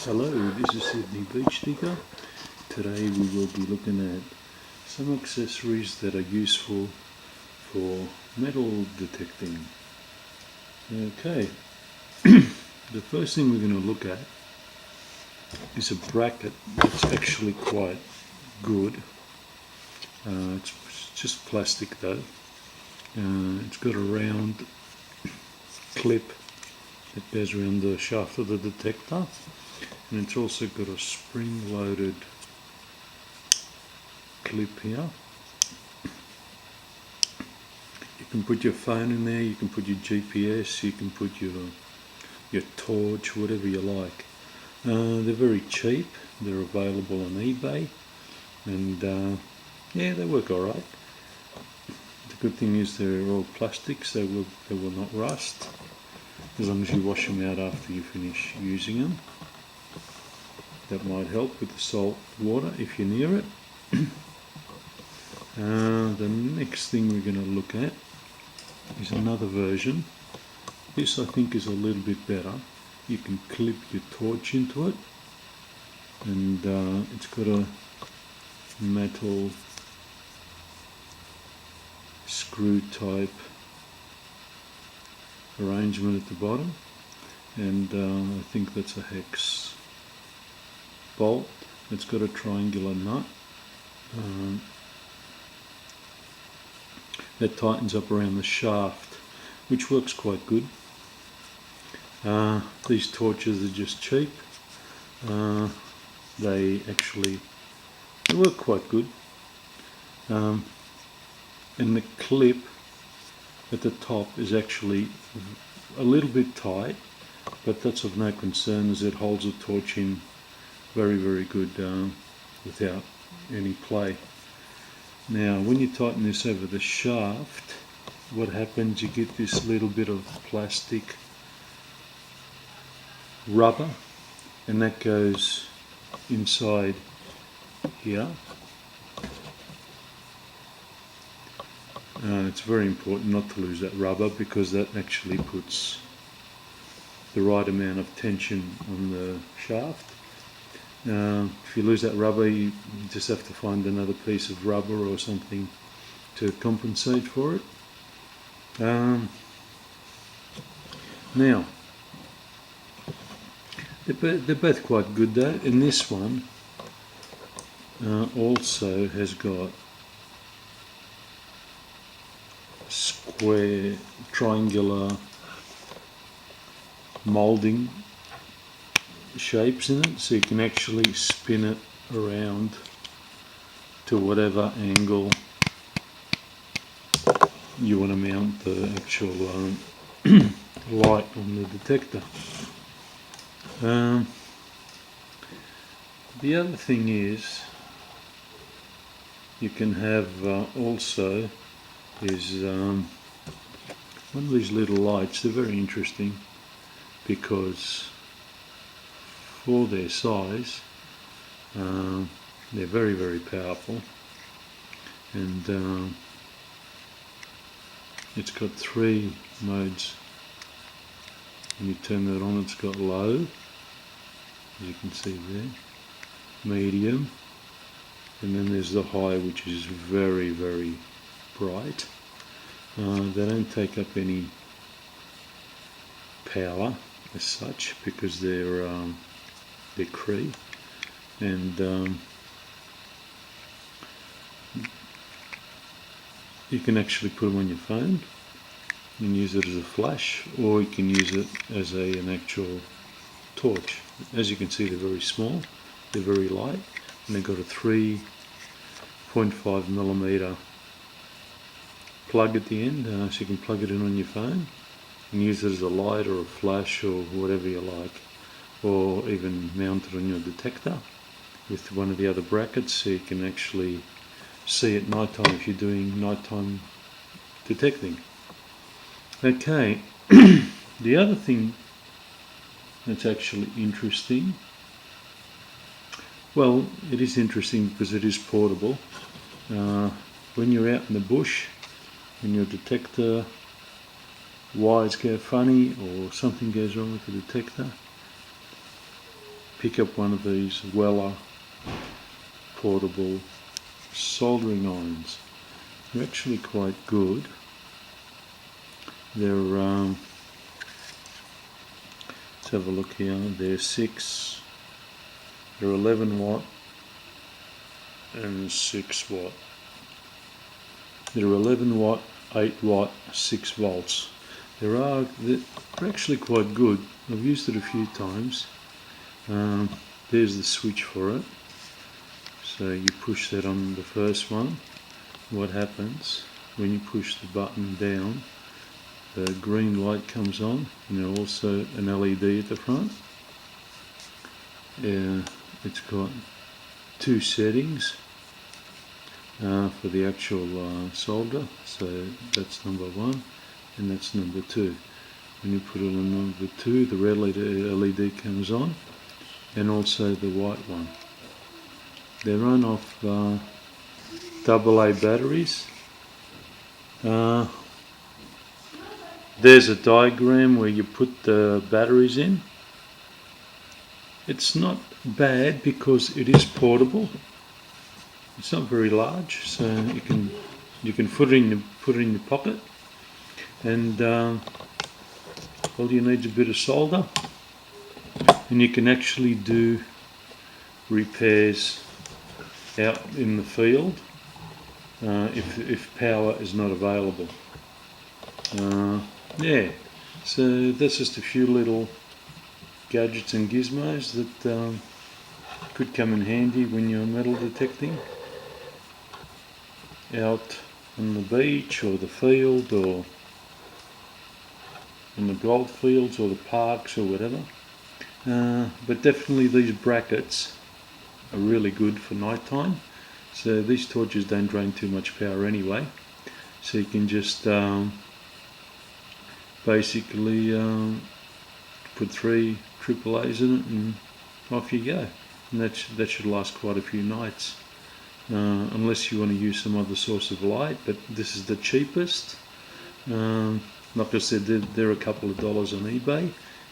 Hello, this is Sydney Beach Digger. Today we will be looking at some accessories that are useful for metal detecting. Okay, the first thing we're going to look at is a bracket that's actually quite good. It's just plastic though. It's got a round clip that goes around the shaft of the detector, and it's also got a spring-loaded clip here. You can put your phone in there, you can put your GPS, you can put your torch, whatever you like. They're very cheap, they're available on eBay, and yeah, they work alright. The good thing is they're all plastics, they will not rust, as long as you wash them out after you finish using them. That might help with the salt water if you're near it. The next thing we're going to look at is another version. This I think is a little bit better. You can clip your torch into it, and it's got a metal screw type arrangement at the bottom, and I think that's a hex bolt. It's got a triangular nut that tightens up around the shaft, which works quite good. These torches are just cheap. They work quite good. And the clip at the top is actually a little bit tight, but that's of no concern as it holds the torch in very good without any play. Now when you tighten this over the shaft, what happens, you get this little bit of plastic rubber, and that goes inside here. It's very important not to lose that rubber, because that actually puts the right amount of tension on the shaft. If you lose that rubber, you just have to find another piece of rubber or something to compensate for it. Now, they're both quite good though, and this one also has got square, triangular moulding shapes in it, so you can actually spin it around to whatever angle you want to mount the actual light on the detector. The other thing is, you can have also is one of these little lights. They're very interesting because for their size they're very powerful, and it's got 3 modes. When you turn that on, it's got low, as you can see there, medium, and then there's the high, which is very bright. They don't take up any power as such because they're Cree, and you can actually put them on your phone and use it as a flash, or you can use it as an actual torch. As you can see, they're very small, they're very light, and they've got a 3.5mm plug at the end, so you can plug it in on your phone and use it as a light or a flash or whatever you like, or even mount it on your detector with one of the other brackets, so you can actually see at night time if you're doing nighttime detecting. Okay, the other thing that's actually interesting, well, it is interesting because it is portable. When you're out in the bush and your detector wires go funny or something goes wrong with the detector, pick up one of these Weller portable soldering irons. They're actually quite good. They're let's have a look here. They're 11 watt and 6 watt. They're 11 watt, 8 watt, 6 volts. They're actually quite good. I've used it a few times. There's the switch for it. So you push that on the first one. What happens when you push the button down, the green light comes on, and there's also an LED at the front. It's got 2 settings for the actual solder, so that's number 1 and that's number 2. When you put it on number 2, the red LED comes on, and also the white one. They run off AA batteries. There's a diagram where you put the batteries in. It's not bad because it is portable. It's not very large, so you can put it in your pocket, and all you need is a bit of solder, and you can actually do repairs out in the field if power is not available. Yeah, so that's just a few little gadgets and gizmos that could come in handy when you're metal detecting out on the beach or the field or in the gold fields or the parks or whatever. But definitely these brackets are really good for night time. So these torches don't drain too much power anyway. So you can just basically put 3 AAAs in it and off you go. And that should last quite a few nights. Unless you want to use some other source of light, but this is the cheapest. Like I said, they're a couple of dollars on eBay,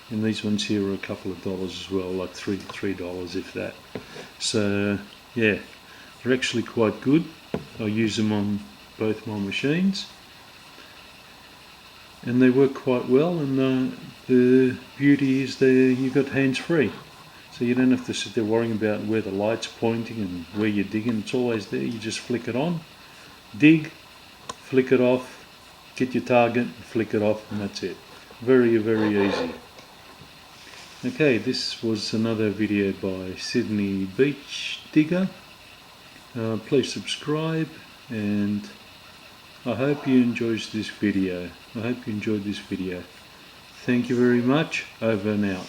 and these ones here are a couple of dollars as well, like $3 if that. So yeah, they're actually quite good. I use them on both my machines, and they work quite well. And the beauty is you've got hands free. So you don't have to sit there worrying about where the light's pointing and where you're digging. It's always there. You just flick it on, dig, flick it off, get your target, flick it off, and that's it. Very, very easy. Okay, this was another video by Sydney Beach Digger. Please subscribe, and I hope you enjoyed this video. Thank you very much. Over and out.